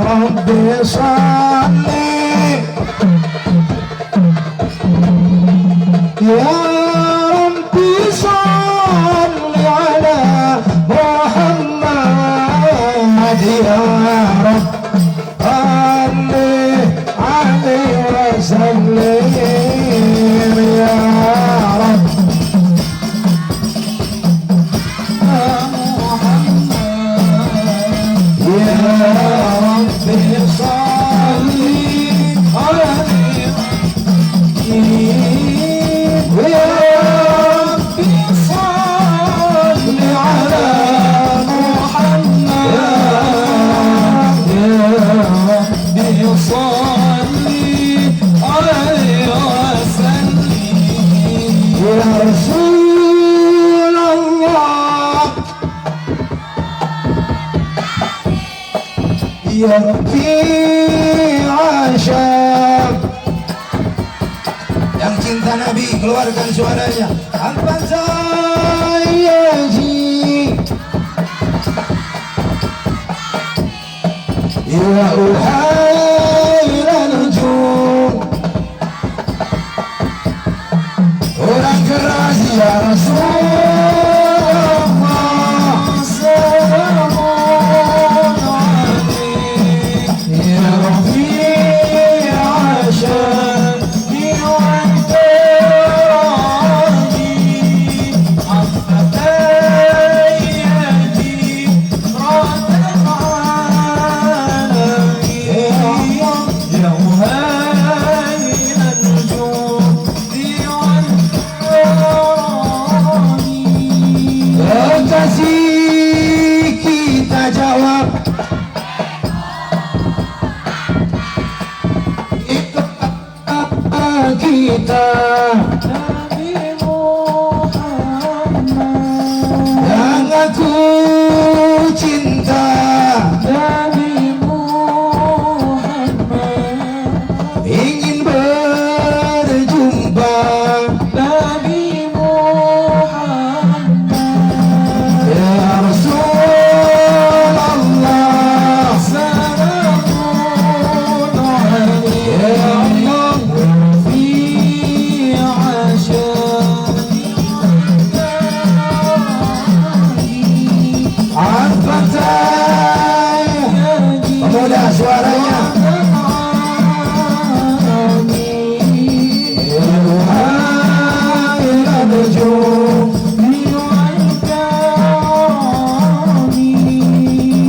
Rabbi salli ya Rabbi salli ala Muhammad ya Rabbi alaihi wasallim ya Rabbi yang cinta Nabi keluarkan suaranya. Al-Banzayaji ya uhairan nujum orang keras ya Rasulullah salamun alaik ya Rafi' Asyad kita Nabi Muhammad yang aku cinta Nabi Muhammad ingin berjumpa Nabi Muhammad ya Rasulullah salamun alaihi ya Allah pemuda suaranya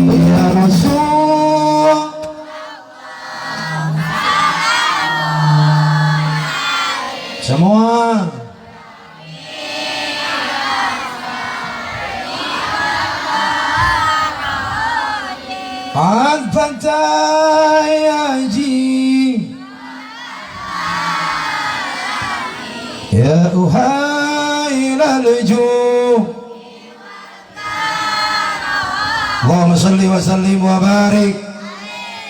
ya Rasul semua Al-Fatah ya uhailal nujum Allahumma salli wa sallim wa barik.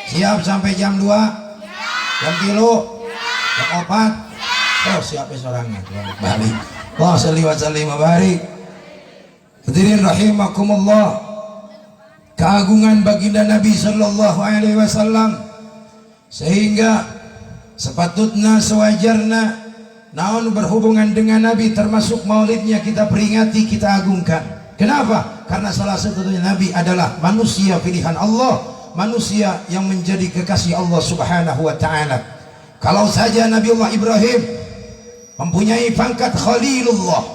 Siap sampai jam 2 jam 3 jam 4 oh siap orangnya balik. Allahumma salli wa sallim wa barik. Hadirin rahimakumullah, keagungan baginda Nabi sallallahu alaihi wasallam sehingga sepatutnya sewajarnya naon berhubungan dengan Nabi termasuk maulidnya kita peringati, kita agungkan. Kenapa? Karena salah satunya Nabi adalah manusia pilihan Allah, manusia yang menjadi kekasih Allah subhanahu wa ta'ala. Kalau saja Nabiullah Ibrahim mempunyai pangkat Khalilullah,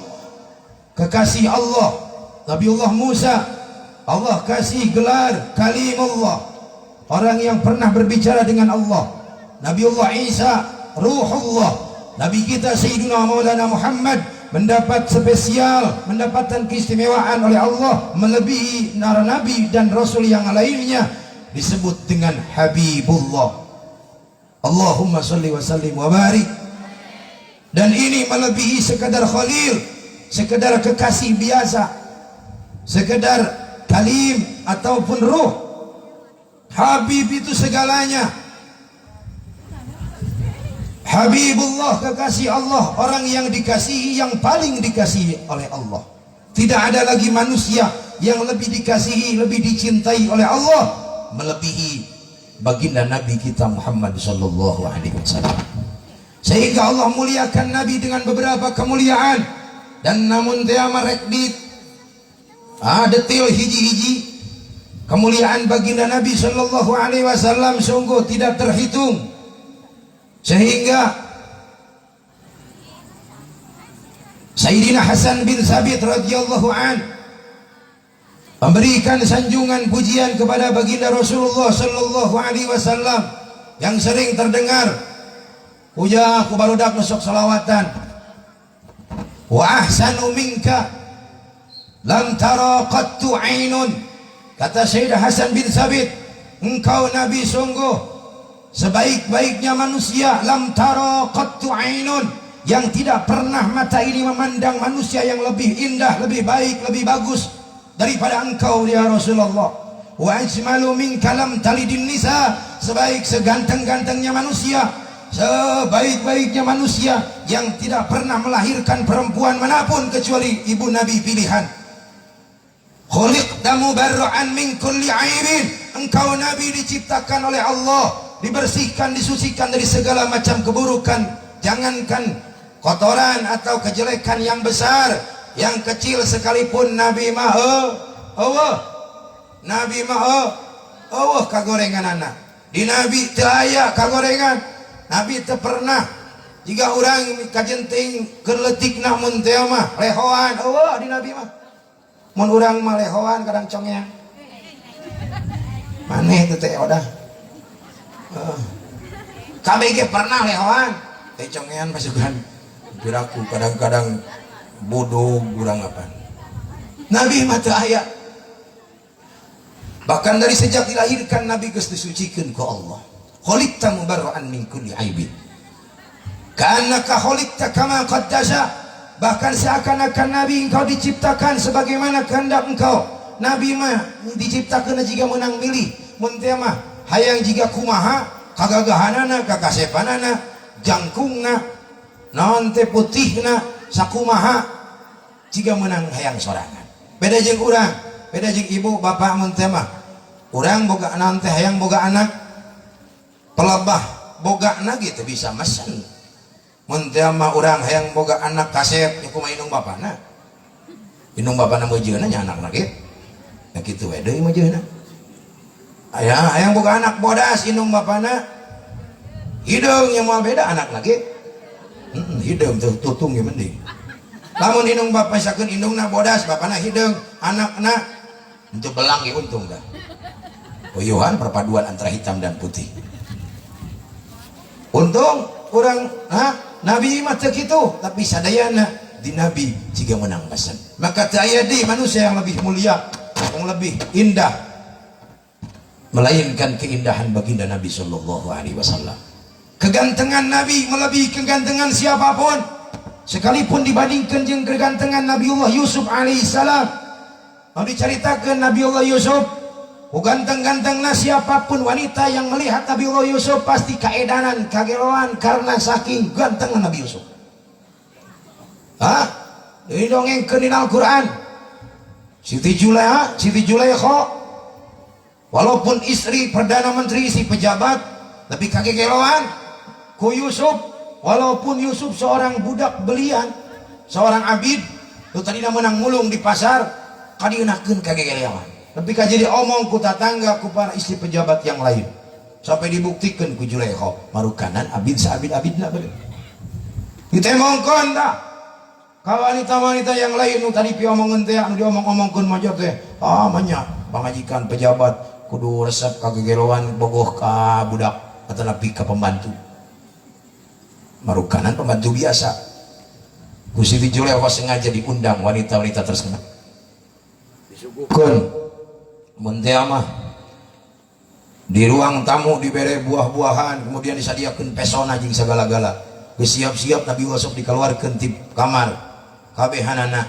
kekasih Allah, Nabiullah Musa Allah kasih gelar Kalimullah, orang yang pernah berbicara dengan Allah. Nabiullah Isa Ruhullah. Nabi kita Sayyidina Maulana Muhammad mendapat spesial, mendapatkan keistimewaan oleh Allah melebihi para nabi dan rasul yang lainnya, disebut dengan Habibullah. Allahumma salli wa sallim wa barik. Dan ini melebihi sekedar khalil, sekedar kekasih biasa, sekedar kalim ataupun ruh. Habib itu segalanya. Habibullah, kekasih Allah, orang yang dikasihi, yang paling dikasihi oleh Allah. Tidak ada lagi manusia yang lebih dikasihi, lebih dicintai oleh Allah melebihi baginda Nabi kita Muhammad sallallahu alaihi wasallam. Sehingga Allah muliakan Nabi dengan beberapa kemuliaan, dan namun dia merekdit detil hiji-hiji kemuliaan baginda Nabi sallallahu alaihi wasallam sungguh tidak terhitung, sehingga Sayyidina Hasan bin Thabit radhiyallahu an memberikan sanjungan pujian kepada baginda Rasulullah sallallahu alaihi wasallam yang sering terdengar, puja ku barudak nusuk salawatan, wa ahsanu minka lam tara qattu ainun. Kata Sayyidina Hasan bin Thabit, engkau Nabi sungguh sebaik-baiknya manusia, lam tara qattu ainun, yang tidak pernah mata ini memandang manusia yang lebih indah, lebih baik, lebih bagus daripada engkau ya Rasulullah. Wa ajmalu minka lam talidin nisa, seganteng-gantengnya manusia, sebaik-baiknya manusia yang tidak pernah melahirkan perempuan manapun kecuali ibu Nabi pilihan. Khuliqta mubarra'an min kulli aibin, engkau Nabi diciptakan oleh Allah, dibersihkan, disucikan dari segala macam keburukan. Jangankan kotoran atau kejelekan yang besar, yang kecil sekalipun Nabi mah Nabi mah kagorengan anak. Di Nabi teu aya kagorengan. Nabi teu pernah jika orang kajenting keur leutikna mun teh mah lehoan di Nabi mah. Mun urang mah lehoan kadang congeang. Maneh teh teh odah. KBG pernah lehoan. Teh congean pasukan. Piraku kadang-kadang bodoh kurang apa. Nabi mah teu aya. Bahkan dari sejak dilahirkan Nabi geus disucikeun ku Allah. Khuliqta mubarra'an min kulli aibin. Ka'annaka khuliqta kama qaddasa. Bahkan seakan-akan Nabi engkau diciptakan sebagaimana kehendak engkau. Nabi mah diciptakeun jika menang milih. Mun teh mah hayang jiga kumaha, kagagahanana, kakasepanana, jangkungna, naon teh putihna, sakumaha jiga menang hayang sorangan. Beda jeung urang, beda jeung ibu bapak mun teh mah. Urang boga naon teh hayang boga anak, pelebah bogana gitu bisa mesen. Mun teh mah urang hayang boga anak kasep nya kumaha indung bapana. Indung bapana meujeuna nya anakna ge. Nah kitu we deui meujeuna. Aya hayang boga anak bodas indung bapana. Hideung nya moal beda anak lagi. Hideung teh tutung ge mending. Lamun indung bapa sakeun indungna bodas, bapana hideung, anakna henteu belang ge untung dah. Uyuhan perpaduan antara hitam dan putih. Untung urang Nabi mah teu kitu, tapi sadayana di Nabi jiga menang pesan. Maka teu aya deui manusia yang lebih mulia, yang lebih indah melainkan keindahan baginda Nabi sallallahu alaihi wasallam. Kegantengan Nabi melebihi kegantengan siapapun, sekalipun dibandingkan jeung kegantengan Nabiullah Yusuf alaihissalam. Mau diceritakan Nabiullah Yusuf, ganteng-gantengna siapapun wanita yang melihat Nabiullah Yusuf pasti kaedanan, kageloan karena saking gantengna Nabi Yusuf. Ini dongengkeun dina Al-Qur'an. Siti Zulaikha walaupun istri Perdana Menteri, si pejabat, tapi kagegeloan ku Yusuf, walaupun Yusuf seorang budak belian, seorang abid, itu tadina menang mulung di pasar, kadienakeun kagegeloan. Tapi jadi omong ku tatangga ku para istri pejabat yang lain sampai dibuktikan ku Zulaikha marukanan abid saabid-abidna bener. Kita mongkon dah ka wanita-wanita yang lain nu tadi piomongkeun teh anu diomong-omongkeun mah teh manya pangajikan pejabat kudu resep kagegeloan bogoh ka budak atau napi ka pembantu. Marukanan pembantu biasa. Ku Siti Zulaikha sengaja diundang wanita-wanita tersebut. Disuguhkeun muntea mah di ruang tamu dibere buah-buahan, kemudian disadiakeun pesona jeung sagala-gala. Geus siap-siap Nabi Yusuf dikeluarkeun ti kamar. Kabehanana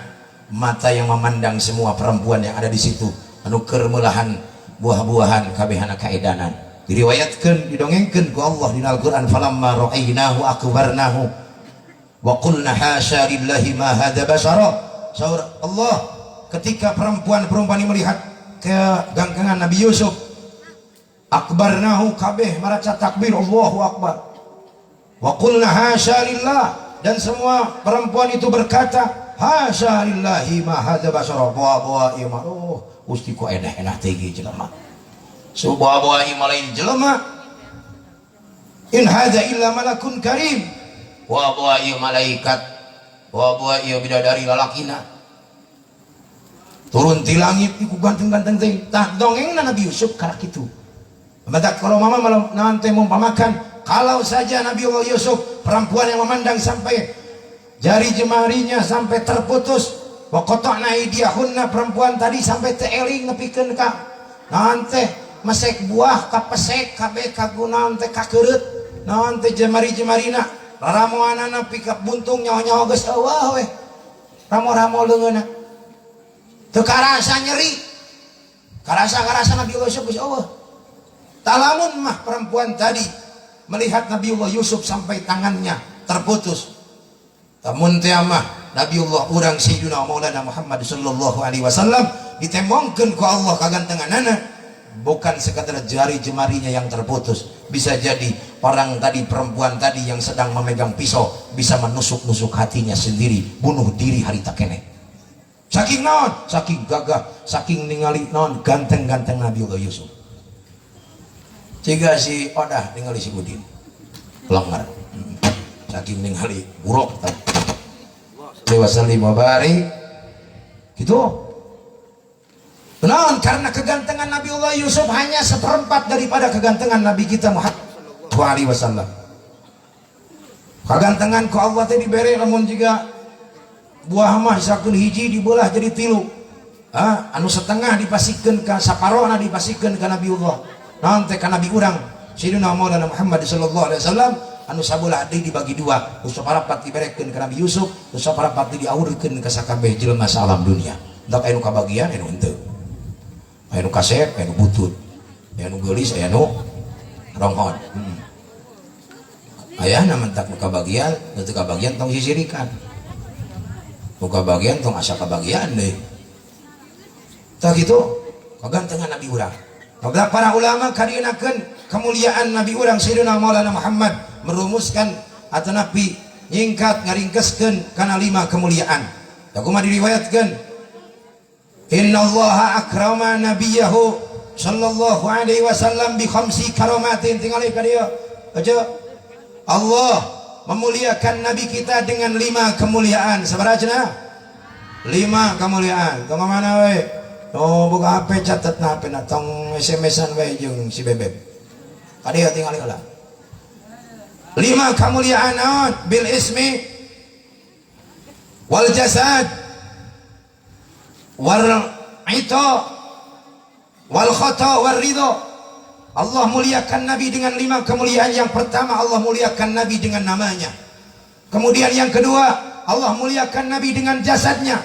mata yang memandang semua perempuan yang ada di situ anu keur meulahan buah-buahan kabehana kaedanan. Diriwayatkeun, didongengkeun ku Allah dina Al-Qur'an, falamma ra'aynahu akbarnahu wa qulna hasya lillahi ma hadza basara. Saur Allah ketika perempuan-perempuan ini melihat kegangkengan Nabi Yusuf, akbarnahu kabeh maraca takbir Allahu Akbar wa qulna hasya lillah, dan semua perempuan itu berkata hasya lillahi ma hadza basyara bawa ieu mah gusti ku edah-edah teh ge jelema subha lain jelema in hadza illa malakun karim wa ieu malaikat wa ieu bidadari lalakina turun ti langit iku ganteng-ganteng teh tah dongengna Nabi Yusuf karak kitu. Maka kalau mama nanti mumpamakan kalau saja Nabi Allah Yusuf perempuan yang memandang sampai jari jemarinya sampai terputus, wa qata'na aydiyahunna, perempuan tadi sampai teeling nepikeun ka nanti mesek buah ka pesek kabeh kagunaon teh kakeureut naon teh jemari-jemarina raramoanana pika buntung nyaho-nyaho geus eueuh we ramo-ramo leungeunna teu karasa nyeri karasa Nabi Allah Yusuf geus eueuh. Talamun mah perempuan tadi melihat Nabiullah Yusuf sampai tangannya terputus. Tamun teh mah Nabiullah urang Sayyidina Maulana Muhammad sallallahu alaihi wasallam ditembongkeun ku Allah kagantenganana bukan sekadar jari jemarinya yang terputus, bisa jadi orang tadi perempuan tadi yang sedang memegang pisau bisa menusuk-nusuk hatinya sendiri, bunuh diri harita keneh. Saking naon? Saking gagah, saking ningali naon ganteng-ganteng Nabiullah Yusuf. Jika si Odah ningali si Udin pelanggar saking ningali buruk wasallim wa barik gitu. Naon? Karena kegantengan Nabiullah Yusuf hanya seperempat daripada kegantengan Nabi kita Muhammad sallallahu alaihi wasallam. Kegantengan ku Allah teh dibere lamun juga buah mah sakeun hiji dibelah jadi 3. Anu setengah dipasikeun ka saparona dipasikeun ka Nabiullah. Nanti kan Nabi urang Sayyidina Maulana Muhammad sallallahu alaihi wasallam anu sabelah deui dibagi 2, usaparapat diberekeun ka Nabi Yusuf, usaparapat diaurkeun ka sakabeh jelema sa alam dunia. Dak anu kabagian anu henteu. Anu kasep, anu butut, anu geulis, anu ronghon. Ayahna mentak nu kabagian, teu kabagian tong sisirikan. Nu kabagian tong asa kabagian deui. Tah kitu kagantengan Nabi urang. Maka para ulama kadienakeun kemuliaan Nabi urang Sayyidina Maulana Muhammad merumuskan atau Nabi nyingkat ngaringkeskeun kana 5 kemuliaan. Da kumaha diriwayatkeun innallaha akrama nabiyahu sallallahu alaihi wasallam bi 5 karamatin, tinggal ka dieu aja. Allah memuliakan nabi kita dengan 5 kemuliaan. Sabaraha cenah? 5 kemuliaan. Tong mana we? Oh, buka HP catat na HP na tong SMS-an we jeung si Bebeb. Kadieu tinggal heula. 5 kemuliaan naon? Bil ismi wal jasad wal ita wal khata wal ridha. Allah muliakan Nabi dengan 5 kemuliaan. Yang pertama, Allah muliakan Nabi dengan namanya. Kemudian yang kedua, Allah muliakan Nabi dengan jasadnya.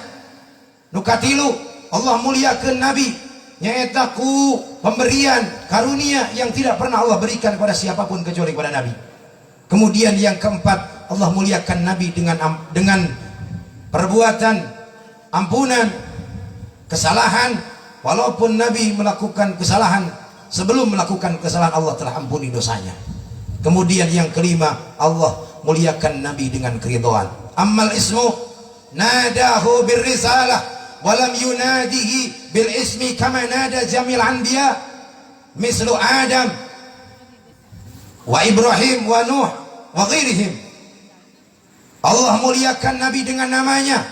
Nu katilu, Allah muliakan Nabi nyaeta ku pemberian karunia yang tidak pernah Allah berikan kepada siapapun kecuali kepada Nabi. Kemudian yang keempat, Allah muliakan Nabi dengan perbuatan ampunan kesalahan. Walaupun Nabi melakukan kesalahan, sebelum melakukan kesalahan Allah telah ampuni dosanya. Kemudian yang kelima, Allah muliakan Nabi dengan keridhaan. Ammal ismu nadahu birrisalah walam yunadihi bil ismi kama nada jamil anbiya mislu Adam wa Ibrahim wa Nuh wa ghairihim. Allah muliakan Nabi dengan namanya,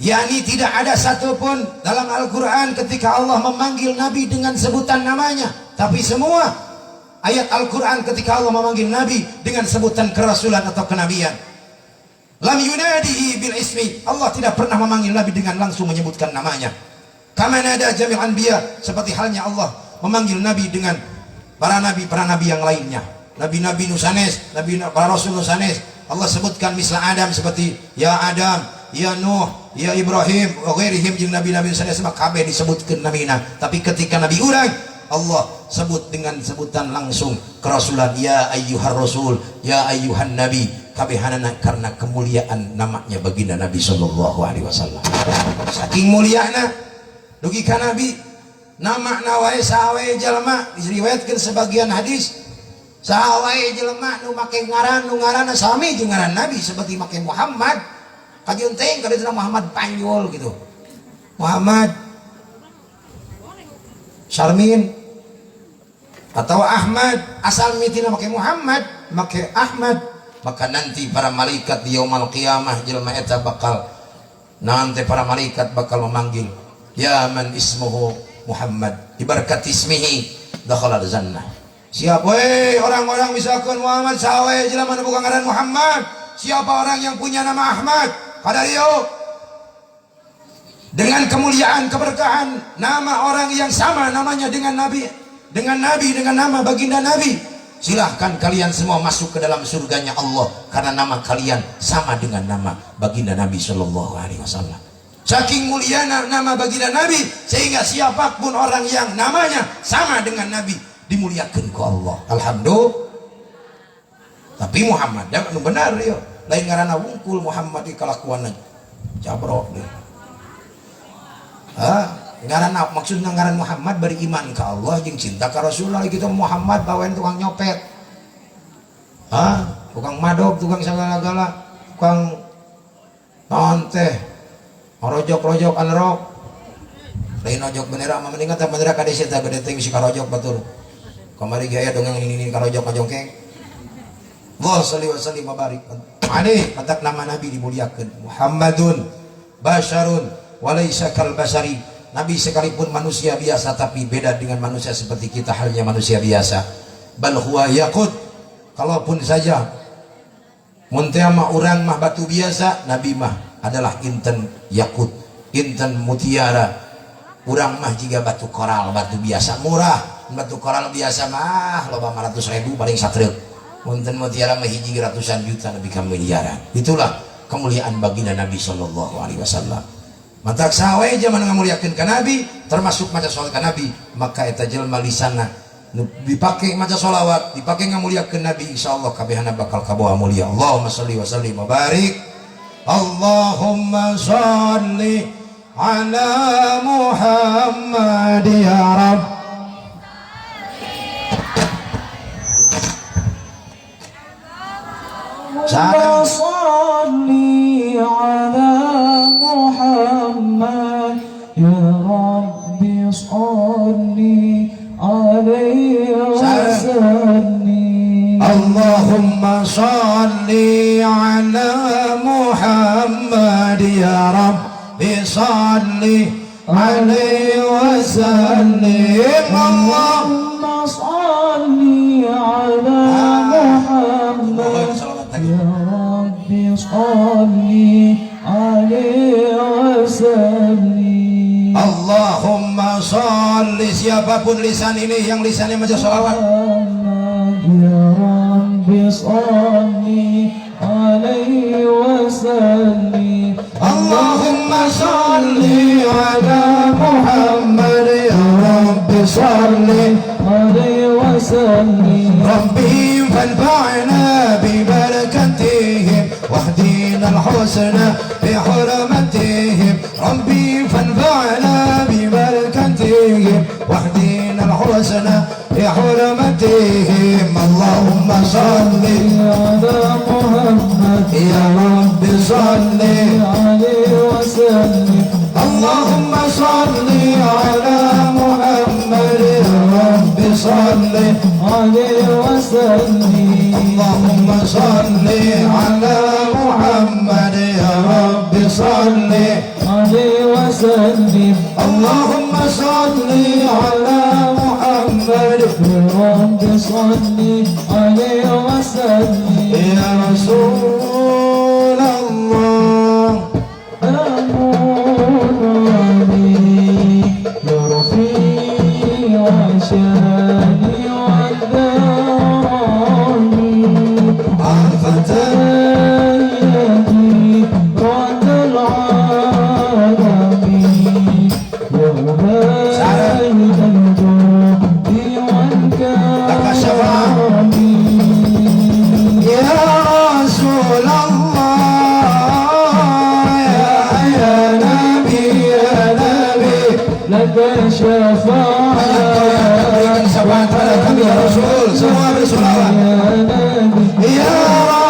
yakni tidak ada satupun dalam Al-Quran ketika Allah memanggil Nabi dengan sebutan namanya, tapi semua ayat Al-Quran ketika Allah memanggil Nabi dengan sebutan kerasulan atau kenabian. Lam yunadihi bil ismi, Allah tidak pernah memanggil Nabi dengan langsung menyebutkan namanya. Kama nada jamil anbiya, seperti halnya Allah memanggil Nabi dengan para nabi yang lainnya. Nabi-nabi nusanes, para rasul nusanes, Allah sebutkan misal Adam seperti ya Adam, ya Nuh, ya Ibrahim, wa ghairihim, jeung nabi-nabi nusanes mah kabeh disebutkeun namina. Tapi ketika Nabi urang, Allah sebut dengan sebutan langsung kerasulan, ya ayyuhar rasul, ya ayyuhan nabi. kabehanana karena kemuliaan namanya baginda Nabi sallallahu alaihi wasallam. Saking muliana dugi ka Nabi, nama wae sawae jalma diriwayatkeun sebagian hadis sawae jelema nu make ngaran nu ngaranna sami jeung ngaran Nabi seperti make Muhammad kajian teh kadina Muhammad Panjul gitu, Muhammad Syarmin atau Ahmad, asal mitina make Muhammad make Ahmad, maka nanti para malaikat di yaumul qiyamah jelema eta bakal nanti para malaikat bakal memanggil ya man ismuhu Muhammad ibarat ismihi dakhala jannah. Siapa orang-orang misalkan Muhammad sawe jelema nu boga ngaran Muhammad, siapa orang yang punya nama Ahmad kadario dengan kemuliaan keberkahan nama orang yang sama namanya dengan Nabi dengan nama baginda Nabi, silahkan kalian semua masuk ke dalam surganya Allah karena nama kalian sama dengan nama baginda Nabi sallallahu alaihi wasallam. Saking mulianya nama baginda Nabi sehingga siapapun orang yang namanya sama dengan Nabi dimuliakan ke Allah. Alhamdulillah. Tapi Muhammad ya nu benar yo, lain ngaranna wungkul Muhammad di kalakuan jabrok deh. Ngaran maksudnya ngaran Muhammad beriman ke Allah jeung cinta ke Rasulullah gitu. Muhammad bawain tukang nyopet, tukang madog, tukang segala-gala, tukang teh rojok-rojok anrok lain ojok benera mah mendingan teh benera ka desa teh gede teh si karojok batur kamari gaya dongeng ini karojok ngajongkeng. Wa salli wa sallim wa barik alaihi patak nama Nabi dimuliakeun Muhammadun basyarun wa laisa kal basari. Nabi sekalipun manusia biasa tapi beda dengan manusia seperti kita halnya manusia biasa. Bal huwa yaqut, kalaupun saja mun teh mah urang mah batu biasa, Nabi mah adalah inten yakut, inten mutiara. Urang mah jiga batu koral, batu biasa murah. Batu koral biasa mah loba 500.000 paling satreuk. Mun teu mutiara mah hiji ratusan juta nepi ka miliaran. Itulah kemuliaan baginda Nabi sallallahu alaihi wasallam. Mantak sawe zaman ngamuliakeun ka Nabi termasuk maca sholawat ka Nabi, maka eta jelema lisanna dipake maca sholawat, dipake ngamuliakeun Nabi, insyaallah kabehana bakal kabawa mulia. Allahumma sholli wa sallim wa barik. Allahumma sholli ala Muhammad ya Rabb. Allahumma sholli ala Muhammad ya Rabbi sholli alaihi wasallim. Allahumma sholli ala Muhammad ya Rabbi sholli alaihi wasallim. Allahumma sholli ala Muhammad ya Rabbi sholli alaihi wasallim. Allahumma sholli, siapapun lisan ini yang lisannya maca sholawat, ya Rabbi sholli alaihi wasallim. Allahumma sholli ala Muhammad ya Rabbi sholli alaihi wasallim. Rabbi fanfa'na bi barakatihim wahdina al-husna bi hurmatihim. Rabbi fanfa'na bi barakatihim wahdina al-husna bi hurmatihim. Allahumma sholli ala Muhammad ya Rabbi sholli alaihi wasallim. Allahumma sholli ala Muhammad ya Rabbi sholli alaihi wasallim. Allahumma sholli ala Muhammad ya Rabbi sholli alaihi wasallim. Allahumma sholli ala Muhammad ya Rabbi sholli alaihi wasallim. ya Rasulullah. لك شفاعة Hanya Engkau yang akan berikan syafaat pada kami ya Rasul. Semua bersolawat. يا نبي Ya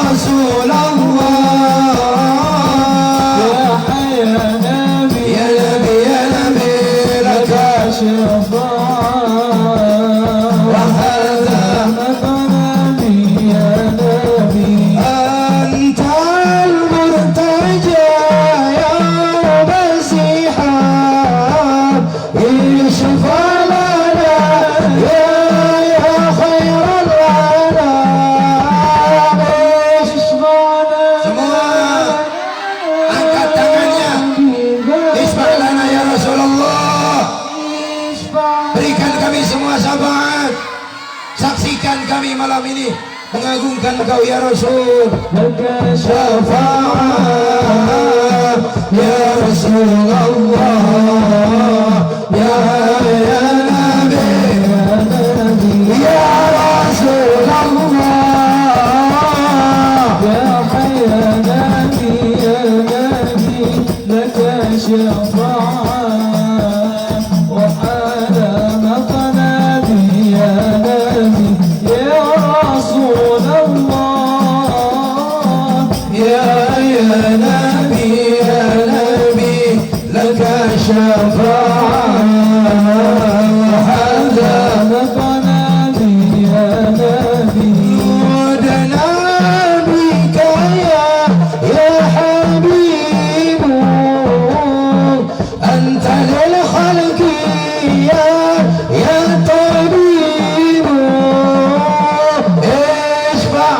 Rasulullah, يا حي يا نبي ya Nabi, ya Nabi, لك laka شفاعة wahada نبي يا نبي antal murtaja ya Masihab ishfa lana ya khairal anam. Semua angkat tangannya. Isfa' lana ya Rasulullah. Berikan kami semua syafaat. Saksikan kami malam ini mengagungkan Engkau ya Rasul. لك Syafaat ya Rasulullah, ya Nabi, ya Rasulullah. يا حي يا نبي يا نبي لك شفاعة وحال مقنبي يا نبي يا رسول الله Ya Nabi, ya Nabi, laka syafaat. Hadza مقنبي يا نبي nudna bika ya habibu, anta lil khalqi ya tabibu. Isfa'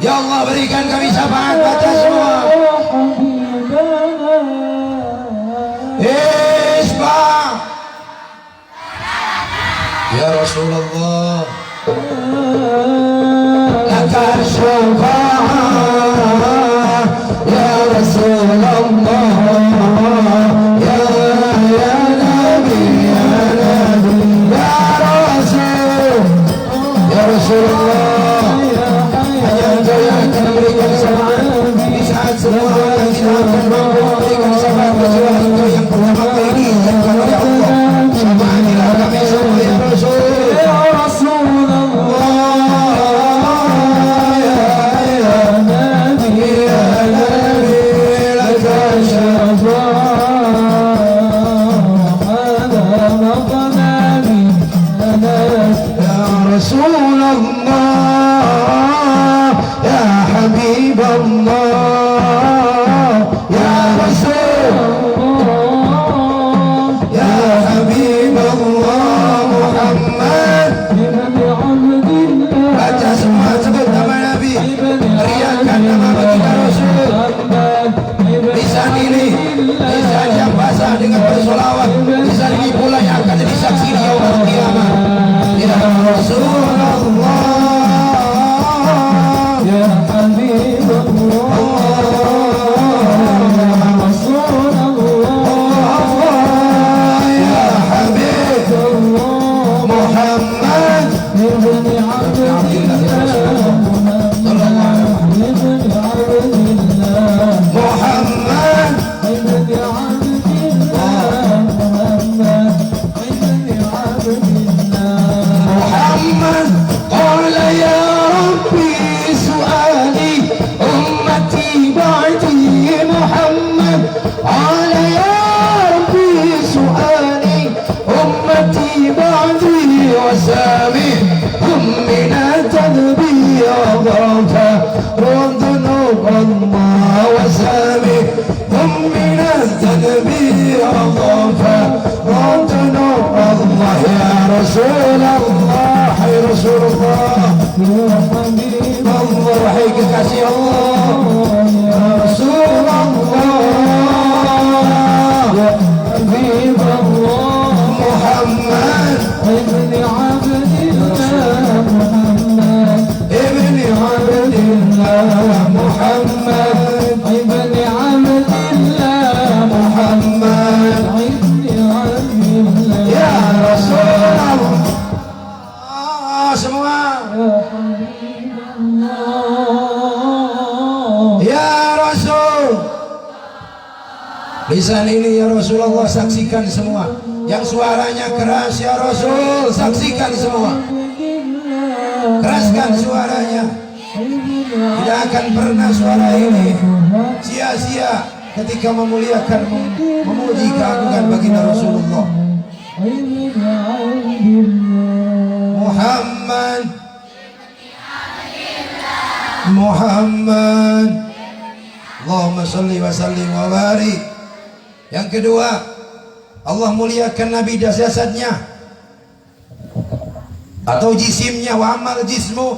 ya Allah, berikan kami syafaat. Baca semua. Isfa' ya Rasulullah, laka syafa'ah ya Rasulullah, ya Nabi, ya Nabi, ya Rasul, ya Rasulullah. Hanya Engkau yang akan memberikan syafaat di saat semua yang tidak akan mampu memberikan syafaat kecuali Engkau yang pertama kali diizinkan oleh Allah. Syafaatilah kami semua ya Rasul. يا رسول الله يا نبي Ya Nabi, laka Ya Rasulullah, Ya Habib Allah, Ya Rasul, Ya Habib Allah Muhammad. Baca semua, sebut nama Nabi, teriakan nama baginda Rasul. Lisan ini, lisan yang basah dengan bersolawat. Lisan ini pula yang akan jadi saksi di yaumul qiyamah. Ya Rasulullah, يا حبيب الله رسول الله Ya Habib الله Muhammad. ابن عبد الله محمد ابن عبد الله Muhammad, ابن عبد الله محمد ابن عبد الله Muhammad. Qala ya Rabbi su'ali ummati ba'di Muhammad. Qala ya Rabbi su'ali ummati ba'di wasami min at-tadbir ghafar dhunub Allah wasami min at-tadbir ghafar dhunub Allah. Ya Rasulullah, ya Rasulullah, يا حبيب Allah, wahai kekasih Allah, ya Rasulullah, يا حبيب الله Muhammad ابن عبد الله محمد ibni Abdillah, Muhammad ابن عبد الله Muhammad. ابن عبد الله Ya Rasulullah, semua. يا حبيب الله Ya Rasul, lisan ini ya Rasulullah, saksikan semua. yang suaranya keras ya Rasul, saksikan semua, keraskan suaranya. Tidak akan pernah suara ini sia-sia ketika memuliakan, memuji keagungan baginda Rasulullah Muhammad. Allahumma salli wa sallim wa barik. Yang kedua, Allah muliakan Nabi jasadnya atau jisimnya. Wa amal jismu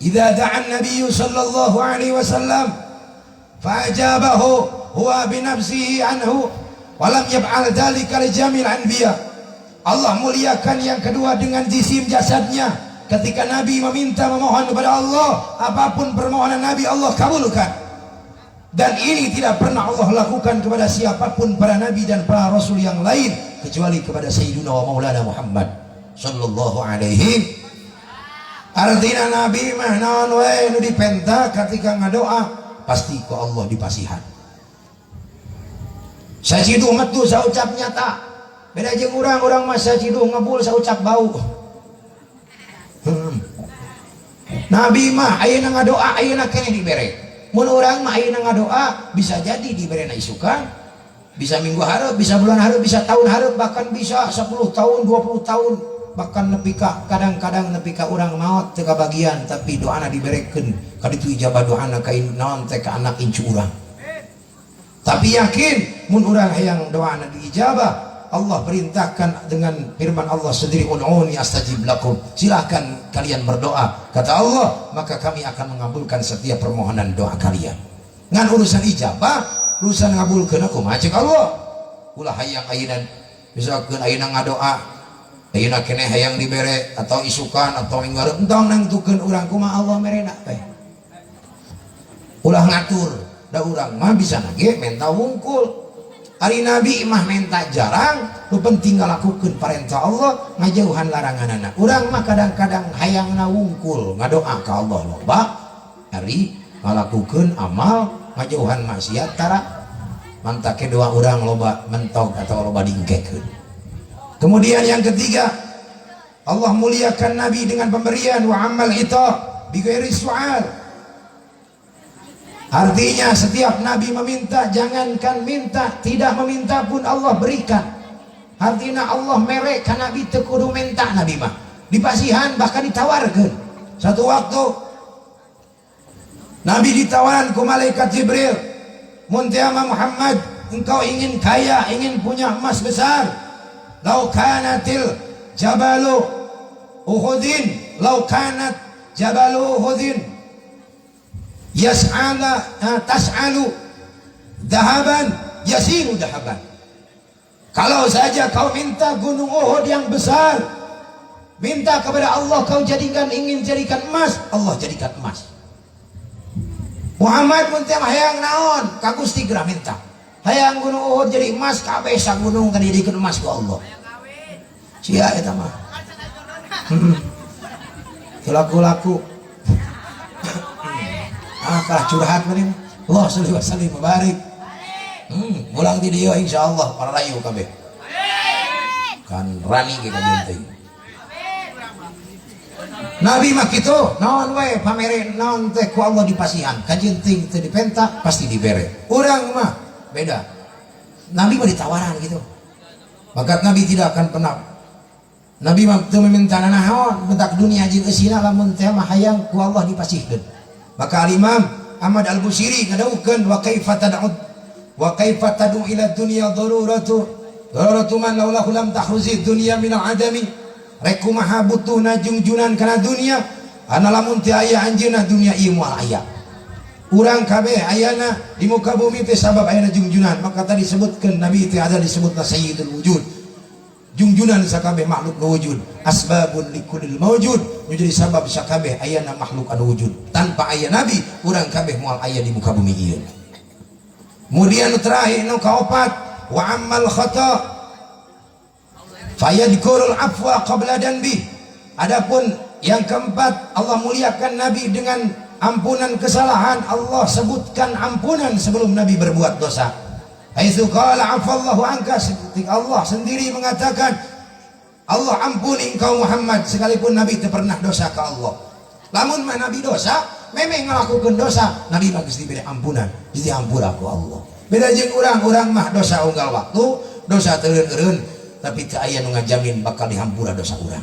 idza da'a an-nabiy sallallahu alaihi wasallam fa'ajabahu huwa bi nafsihi anhu wa lam yaf'al dzalika li jamil anbiya. Allah muliakan yang kedua dengan jisim jasadnya. Ketika Nabi meminta, memohon kepada Allah, apapun permohonan Nabi Allah kabulkan. Dan ini tidak pernah Allah lakukan kepada siapapun para Nabi dan para Rasul yang lain kecuali kepada Sayyiduna wa Maulana Muhammad sallallahu alaihi. Artinya Nabi mah naon wae nu dipenta ketika ngadoa pasti ku Allah dipasihan. Sajidu metu saucap nyata. Beda jeung urang mah sajidu ngebul saucap bau. Nabi mah ayeuna ngadoa ayeuna keneh dibere. Mun urang mah ayeuna ngadoa bisa jadi diberena isukan, bisa minggu hareup, bisa bulan hareup, bisa tahun hareup, bahkan bisa 10 tahun, 20 tahun, bahkan nepi ka kadang-kadang nepi ka urang maot teu kabagian tapi doana diberekeun ka ditu ijabah doana ka naon teh ka anak incu urang. Tapi yakin mun urang hayang doana diijabah, Allah perintahkan dengan firman Allah sendiri, ud'uni astajib lakum, silahkan kalian berdoa kata Allah, maka kami akan mengabulkan setiap permohonan doa kalian. Ngan urusan ijabah, urusan ngabulkeun aku mah cek Allah. Ulah hayang ayeuna misalkeun ayeuna ngadoa ayeuna keneh hayang dibere atau isukan atau minggareuk entong nangtukeun urang kumaha Allah merena teh. Ulah ngatur da urang mah bisa nage menta wungkul. Ari Nabi mah menta jarang, lu penting ngalakukeun parentah Allah, ngajauhan laranganana. Urang mah kadang-kadang hayang wungkul ngadoa ka Allah loba, ari ngalakukeun amal ngajauhan maksiat tara mantake doa urang loba mentok atau loba diengkekeun. Kemudian yang ketiga, Allah muliakan Nabi dengan pemberian wa amal ita bi ghairi su'al. Artinya setiap Nabi meminta, jangankan minta, tidak meminta pun Allah berikan. Artinya Allah merek ka Nabi teu kudu minta. Nabi mah dipasihan, bahkan ditawarkan. Satu waktu Nabi ditawaran ku malaikat Jibril, mun teu Muhammad engkau ingin kaya, ingin punya emas besar, lau kanatil jabalu uhudin, lau kanat jabalu uhudin yas'ala tas'alu dahaban yasiru dahaban. Kalau saja kau minta gunung Uhud yang besar, minta kepada Allah kau jadikan, ingin jadikan emas, Allah jadikan emas. Muhammad pun teh hayang naon ka Gusti gerah minta hayang gunung Uhud jadi emas, kabeh sa gunung kan dijadikeun emas ku Allah. Sia eta mah laku-laku kalah curhat meureun. Allah sallallahu alaihi wasallam mubarik. Ulang di dieu insyaallah para layu kabeh. Kan rani ge kajenting. Nabi mah kitu, naon we pamere naon teh ku Allah dipasihan, kajenting teu dipenta pasti dibere. Urang mah beda. Nabi mah ditawaran gitu. Maka Nabi tidak akan pernah. Nabi mah teu meminta naon, bentak dunia jeung eusina lamun teh mah hayang ku Allah dipasihkeun. Maka Al-Imam Ahmad Al-Busiri ngadawukeun wa kaifa tad'u ila dunya daruratu man laulahu lam tahruzi dunya min al-adami. Rek kumaha butuhna jungjunan kana dunya, ana lamun teu aya anjeunna dunya ieu moal aya. Urang kabeh ayana di muka bumi teh sabab ayana jungjunan. Maka tadi disebutkeun Nabi teh ada disebutna sayyidul wujud. Junjunan sakabeh makhluk wujud, asbabun likulil mawjud, menjadi sabab sakabeh ayana makhluk anu wujud. Tanpa aya Nabi, urang kabeh moal aya di muka bumi ieu. Kemudian terakhir nu kaopat, wa ammal khata fayadkurul afwa qabla danbi. Adapun yang keempat, Allah muliakan Nabi dengan ampunan kesalahan. Allah sebutkan ampunan sebelum Nabi berbuat dosa. Haitsu qala afallahu anka, seperti Allah sendiri mengatakan Allah ampuni engkau Muhammad, sekalipun Nabi teu pernah dosa ke Allah. Lamun mah Nabi dosa, memang ngelakukan dosa, Nabi mah geus diberi ampunan, jadi hampura ku Allah. Beda jeung urang mah dosa unggal waktu, dosa teureun-eureun, tapi teu aya nu ngajamin bakal dihampura dosa urang.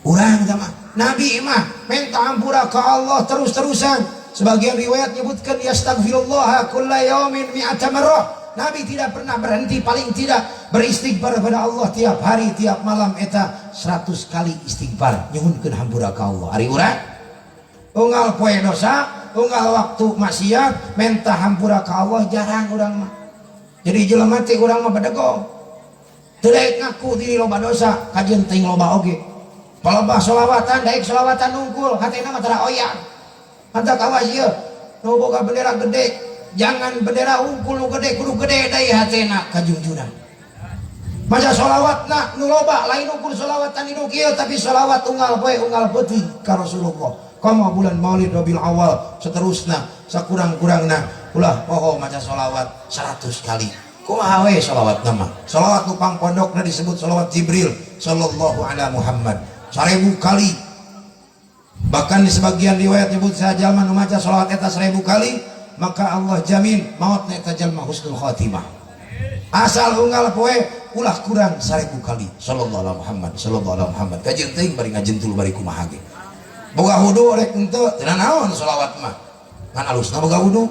Urang mah Nabi mah minta hampura ke Allah terus-terusan. Sebagian riwayat menyebutkan yastaghfirullah kulla yaumin mi'ata marrah. Nabi tidak pernah berhenti, paling tidak beristighfar kepada Allah tiap hari, tiap malam, eta 100 kali istighfar nyuhunkeun hampura ka Allah. Ari urang unggal poe dosa, unggal waktu maksiat, minta hampura ka Allah jarang urang mah. Jadi jelema teh urang mah badegong. Teu daek ngaku diri loba dosa, kajian teuing loba oge. Paloba sholawatan, daek sholawatan nungkul, hatena mah tara oyang. Anta kawas ieu, nu boga bendera gede, jangan bendera unggul nu gede, kudu gede deui hatena kajungjunan. Maca sholawatna nu loba lain ukur sholawatan nu kieu, tapi sholawat unggal poe unggal peuting ka Rasulullah. Kama bulan Maulid Rabiul Awal seterusna sakurang-kurangna ulah poho maca sholawat 100 kali. Kumaha we sholawat nama? Sholawat nu pang pondokna disebut sholawat Jibril sallallahu ala Muhammad 1000 kali. Bahkan di sebagian riwayat nyebut saja jalma nu maca sholawat eta 1000 kali, maka Allah jamin mautna eta jalma husnul khatimah. Asal unggal poe ulah kurang 1000 kali sallallahu alaihi Muhammad sallallahu alaihi Muhammad. Kajian teuing bari ngajentul bari kumaha ge. Boga wudu rek henteu teu naon sholawat mah. Ngan alusna boga wudu.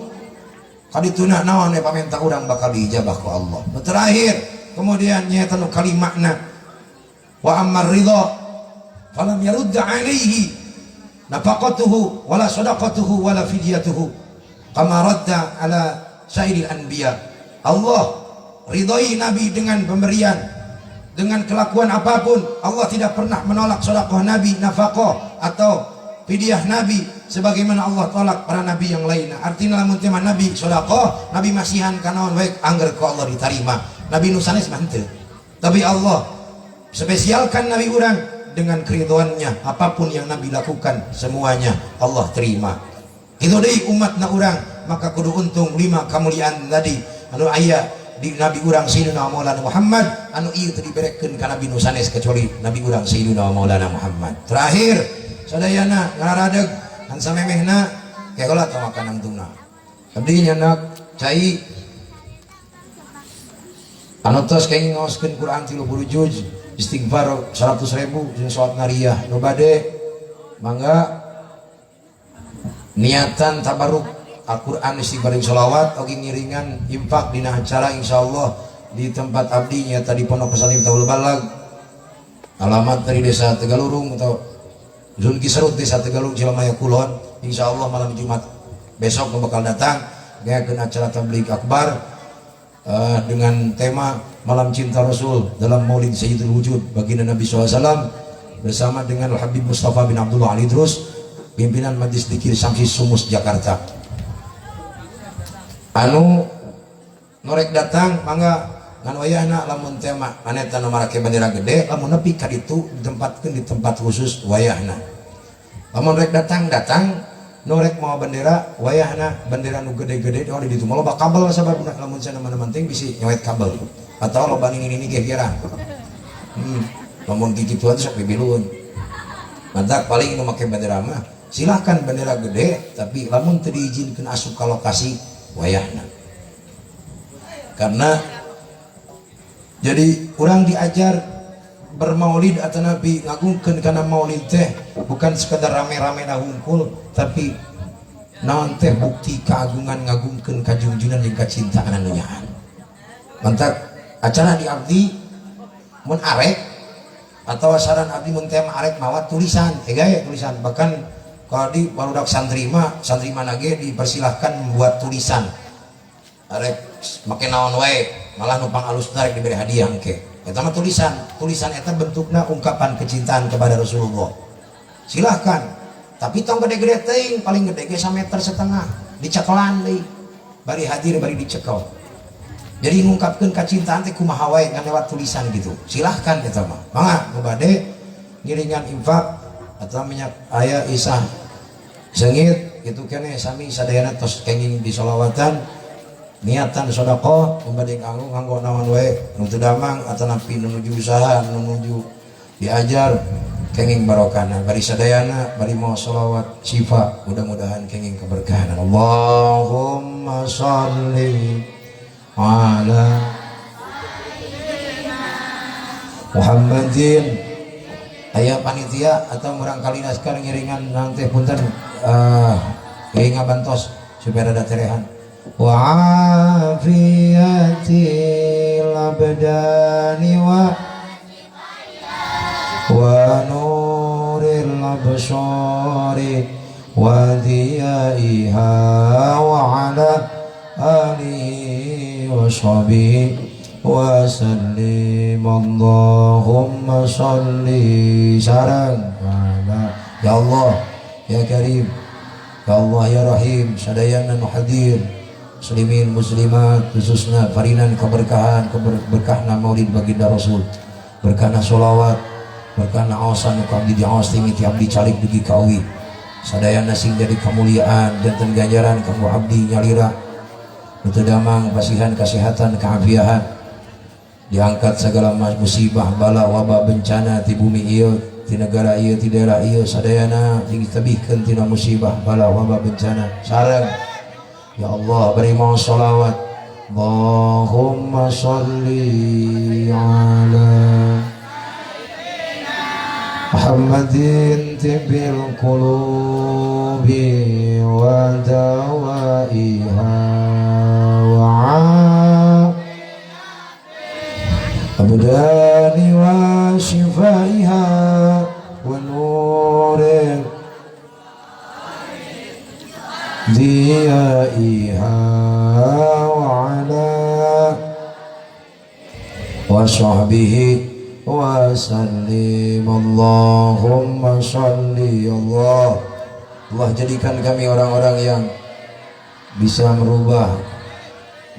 Kadituna naon we pamenta urang bakal diijabah ku Allah. Terakhir kemudian nyaeta nu kalimatna wa ammar ridha falam yarudda alaihi nafaqatuhu wala sadaqatuhu wala fidyatuhu kama radda ala syairil anbiya. Allah ridhoi Nabi dengan pemberian, dengan kelakuan apapun. Allah tidak pernah menolak sedekah Nabi, nafaqah atau fidyah Nabi sebagaimana Allah tolak para nabi yang lainnya. Artinya lamun teh Nabi sedekah, Nabi masihan kanaon wae angger ku Allah diterima. Nabi nu sanes mah henteu. Tapi Allah spesialkan Nabi urang dengan keridhoannya, apapun yang Nabi lakukan semuanya Allah terima. Itu deui umatna urang, maka kudu untung 5 kemuliaan tadi anu aya di Nabi urang Sayyidina Maulana Muhammad, anu ieu teu diberekeun ka Nabi nu sanes kecuali Nabi urang Sayyidina Maulana Muhammad. Terakhir sadayana ngararadeg han samemehna kegola tong makan angtungna. Abdi nyanak cai anu tos kenging ngaoskeun Quran 30 juz, istighfar 100.000 jeung salat nariyah nu bade mangga niatan tabaruk Al-Quran istighfar sholawat oge ngiringan infak dina acara insyaallah di tempat abdi nyata di Pondok Pesantren Taul Balag, alamat dari desa Tegalurung atau Zon Kisarut desa Tegalurung Cilamaya Kulon. Insyaallah malam Jumat besok bakal datang ngayakeun acara tabligh akbar dengan tema Malam Cinta Rasul dalam Maulid Sayyidul Wujud baginda Nabi SAW bersama dengan Al Habib Mustafa bin Abdullah Al Idrus, pimpinan Majelis Dzikir Syamsi Sumus Jakarta. Anu norek datang mangga ngan wayahna lamun teh mah maneta nu marake bendera gede, lamun nepi ka ditu ditempatkeun di tempat khusus wayahna. Lamun rek datang norek mau bendera wayahna bendera nu gede-gede di ditu mah loba kabel sababna lamun cenah mana penting bisi nyawet kabel atau loba ini gegeran. Lamun kikituan sok bibiluun. Mantap paling nu make bendera mah silahkan bendera gede, tapi lamun teu diizinkeun asup ka lokasi wayahna. Karena jadi orang diajar bermaulid atau Nabi ngagungkeun kana maulid teh bukan sekadar rame-rame hungkul, tapi naon teh bukti keagungan ngagungkeun kajungjunan jeung kacintaan anu nyahan. Mantap acara di abdi mun arek atau saran abdi mun teh arek mawa tulisan, gaya tulisan. Bahkan kalau di barudak santri mana ge dipersilahkan membuat tulisan. Arek make naon wae, malah numpang alusna rek diberi hadiah engke. Eta mah tulisan eta bentukna ungkapan kecintaan kepada Rasulullah. Silahkan. Tapi tong gede-gede teuing, paling gede ge 1,5 meter, dicekelan deui. Bari hadir bari dicekel. Jadi ngungkapkeun kacintaan teh kumaha wae ngan lewat tulisan gitu. Silahkan eta mah. Mangga nu bade ngiringan infak atau minyak aya isah sengit gitu kene sami sadayana tos kenging di sholawatan niatan sedekah membanding nganggo naon wae nu teu damang atawa napi nuju usaha nuju diajar kenging barokahna bari sadayana bari mau sholawat syifa mudah-mudahan kenging keberkahan. Allahumma sholli ala Muhammadin. Aya panitia atau murang kali naskar ngiringan nanti punten ngiringan bantos supaya ada terehan wa afiyatil abdani wa nuril absari wa diyaiha wa ala alihi wa sahbihi wa sallim. Allahumma sholli sarang ala ya Allah ya Karim ya Allah ya Rahim sadayana nu hadir muslimin muslimat khususna farinan keberkahan berkahna maulid baginda Rasul berkahna sholawat berkahna aosan nu abdi diaos timiti abdi calik dugi ka awi sadayana sing jadi kemuliaan janten ganjaran kanggo abdi nyalira nu teu damang pasihan kasehatan kaafiahan diangkat segala musibah bala wabah bencana di bumi ieu di negara ieu di daerah ieu sadayana ditabihkeun tina musibah bala wabah bencana sareng ya Allah beri mau sholawat Allahumma sholli ala Muhammadin tibbil qulubi wa dawaiha wa abdani wa shifaiha wa nurin diyaiha wa ala wa sahbihi wa sallim. Allahumma sholli Allah jadikan kami orang-orang yang bisa merubah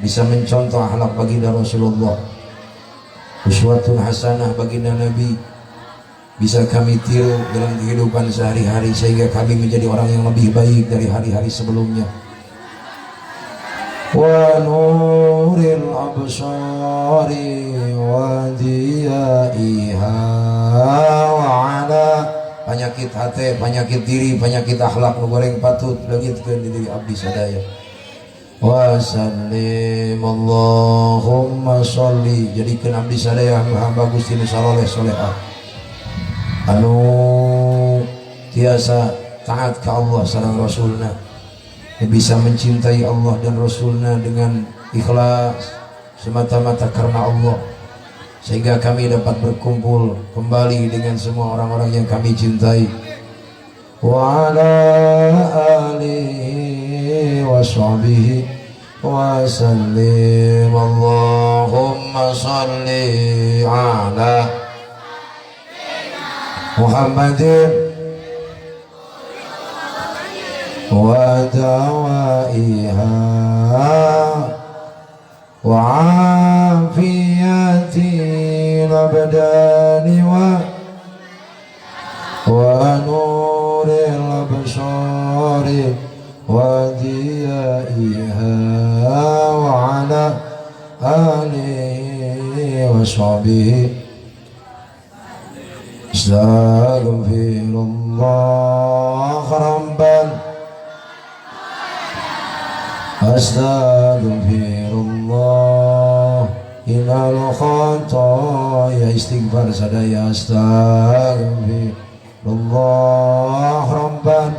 bisa mencontoh akhlak baginda Rasulullah uswatun hasanah baginda Nabi bisa kami tiru dalam kehidupan sehari-hari sehingga kami menjadi orang yang lebih baik dari hari-hari sebelumnya. Wa nuril absari wa diyaiha wa ala penyakit hati, penyakit diri, penyakit akhlak nu goreng patut leungitkeun di diri abdi sadaya. Wa sallim. Allahumma sholli jadikeun abdi sadaya hamba Gusti nu saleh salehah anu tiasa taat ka Allah sareng Rasulna bisa mencintai Allah dan Rasulna dengan ikhlas semata-mata karena Allah sehingga kami dapat berkumpul kembali dengan semua orang-orang yang kami cintai wa ala alihi wa sahbihi wa sallim. Allahumma sholli ala Muhammadin wa dawaiha wa afiyatil abdani wa nuril absari wa diyaiha wa ala alihi wa sahbihi. Astaghfirullah rabban Astaghfirullah innal khataaya istighfar sadaya astaghfirullah rabban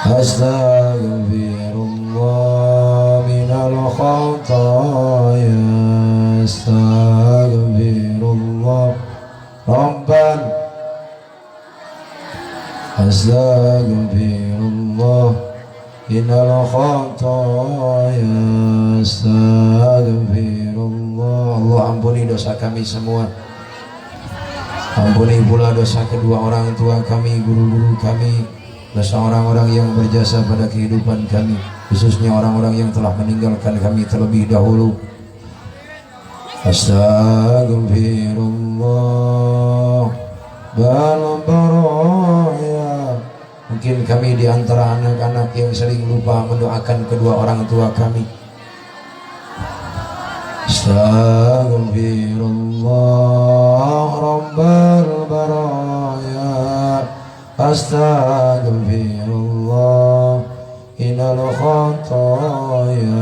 Astaghfirullah minal khataaya astaghfirullah rabban Astaghfirullah innal khataaya astaghfirullah. Allah ampuni dosa kami semua, ampuni pula dosa kedua orang tua kami, guru-guru kami, dosa orang-orang yang berjasa pada kehidupan kami, khususnya orang-orang yang telah meninggalkan kami terlebih dahulu. Astaghfirullah bal baraya Mungkin kami di antara anak-anak yang sering lupa mendoakan kedua orang tua kami. Astaghfirullah Rabbal baraya, Astaghfirullah innal khataya.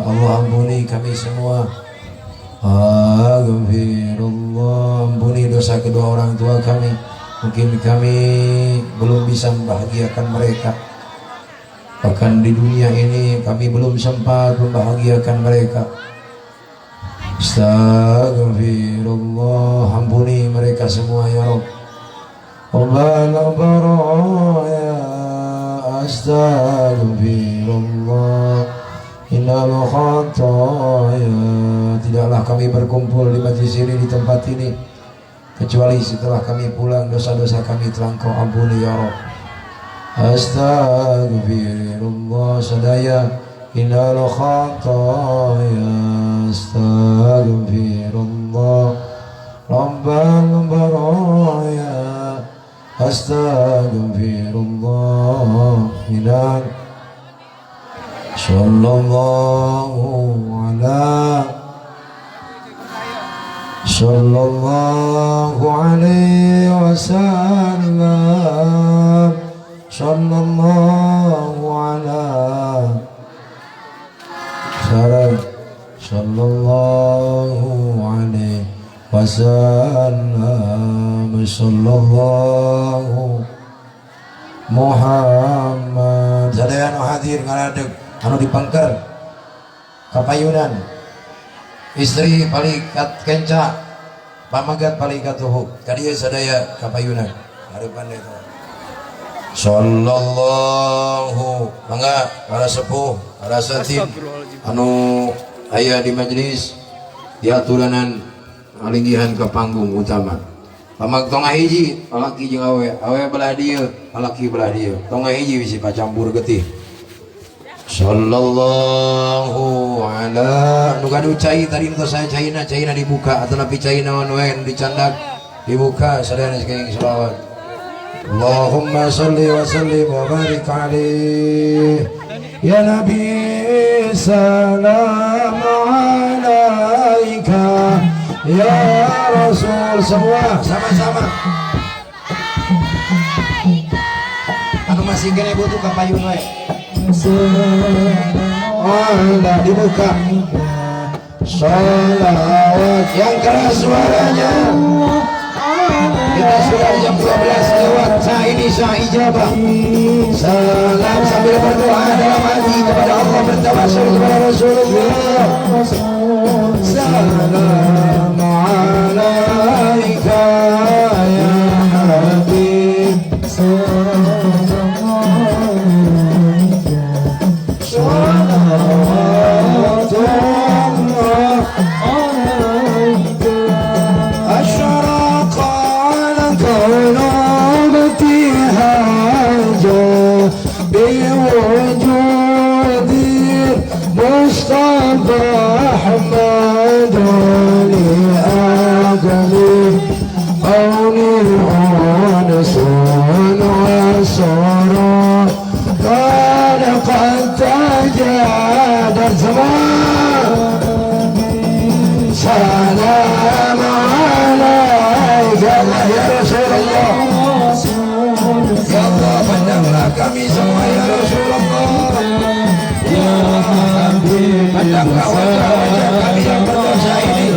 Allah ampuni kami semua. Astaghfirullah, ampuni dosa kedua orang tua kami. Mungkin kami belum bisa membahagiakan mereka, bahkan di dunia ini kami belum sempat membahagiakan mereka. Astaghfirullah, ampuni mereka semua ya Rabb. Rabbana baraya, astaghfirullah innal khataya. Tidaklah kami berkumpul di majlis ini, di tempat ini, kecuali setelah kami pulang dosa-dosa kami telah Engkau ampuni ya Rabb. Astaghfirullah sadaya innal khataya, astaghfirullah Rabbal baraya, astaghfirullah innal. Sallallahu alaihi wasallam, sallallahu ala sallallahu alaihi wasallam, sallallahu Muhammad. Sadaya anu hadir ngaradeg anu dipangker kapayunan istri palikat kenca pamagat palikat tuhuk kadieu sadaya kapayunan hareupan itu. Sallallahu mangga para sepuh para satib anu aya di majelis diaturanan alinggihan ke panggung utama. Pamak tongah hiji lalaki jeung awe belah dieu lalaki belah dieu tongah hiji bisi pacampur getih. Sallallahu ala nu gaduh cai tadi untuk saya caina dibuka atau napi caina wanwen dicandak dibuka sadaya sekalian selawat. Allahumma salli wa sallim wa barik alaihi ya Nabi, salam alaika ya Rasul. Semua sama-sama anu masih kene butuh kapayun we Allah dibuka. Salawat yang keras suaranya. Kita sudah jam 12 lewat. Sah ini sah ijabah. Salam sambil berdoa dalam hati kepada Allah, bertawassul kepada Rasulullah. Salam alaika ya Habib. Kami semua ya Rasulullah, ya Habib, pandanglah wajah kami yang berdosa ini,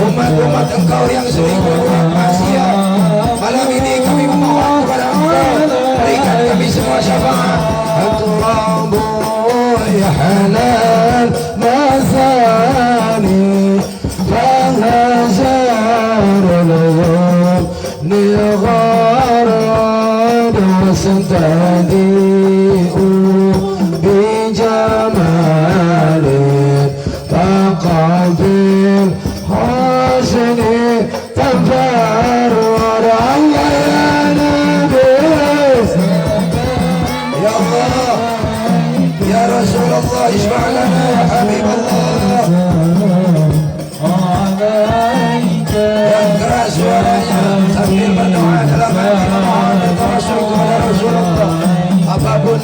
umat-umat Engkau yang sering berbuat maksiat. Malam ini kami memohon kepada Engkau, berikan kami semua syafaat. At-Turabu ya halal mazani fahazarul ghurub nigharad وستهدئ بجمال فقابل حسن تنفع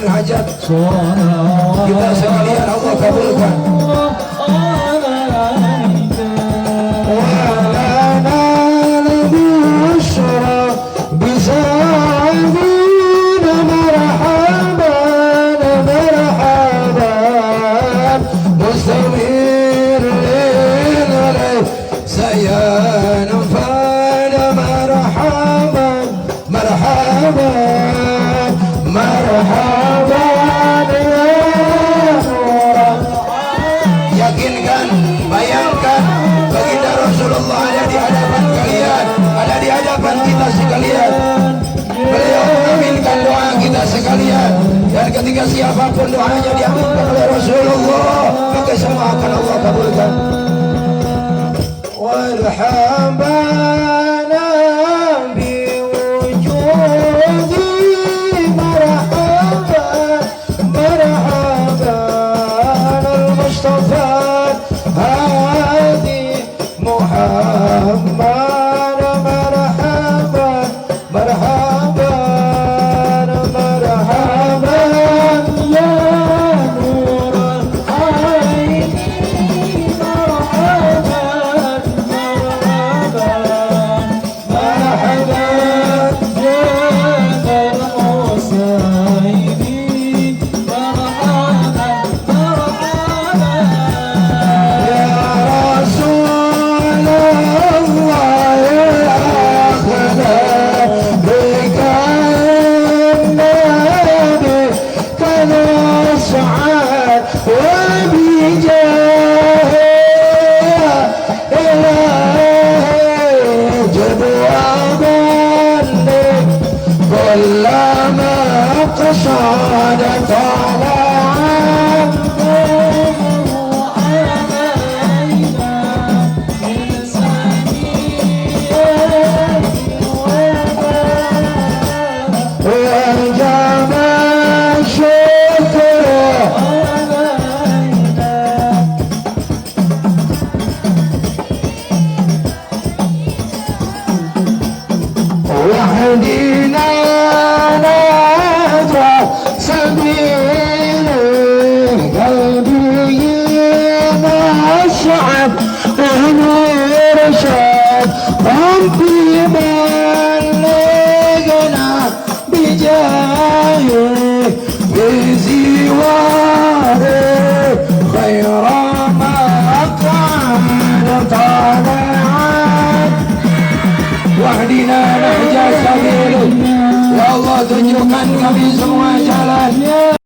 hajat صلوات kita sekalian Allah kabulkan. عليك ولنا البشرى بسعدين مرحبا مرحبا مستمر للغيب سينفعنا مرحبا مرحبا مرحبا يا نور. Yakinkan, bayangkan baginda Rasulullah ada di hadapan kalian, ada di hadapan kita sekalian. Beliau mengaminkan doa kita sekalian, dan ketika siapapun doanya diaminkan oleh Rasulullah, maka semua akan Allah kabulkan. Walhamdana biwujudi marhaban marhaban al-Mustafa hadi Muhammad marhaban marhaban marhaban يا نور العين مرحبا مرحبا مرحبا يا ذا المصايب مرحبا مرحبا يا رسول الله يا أخنا بك النبي كنسعد وبجاه إلهي جد وظلك كلما قصد طاعة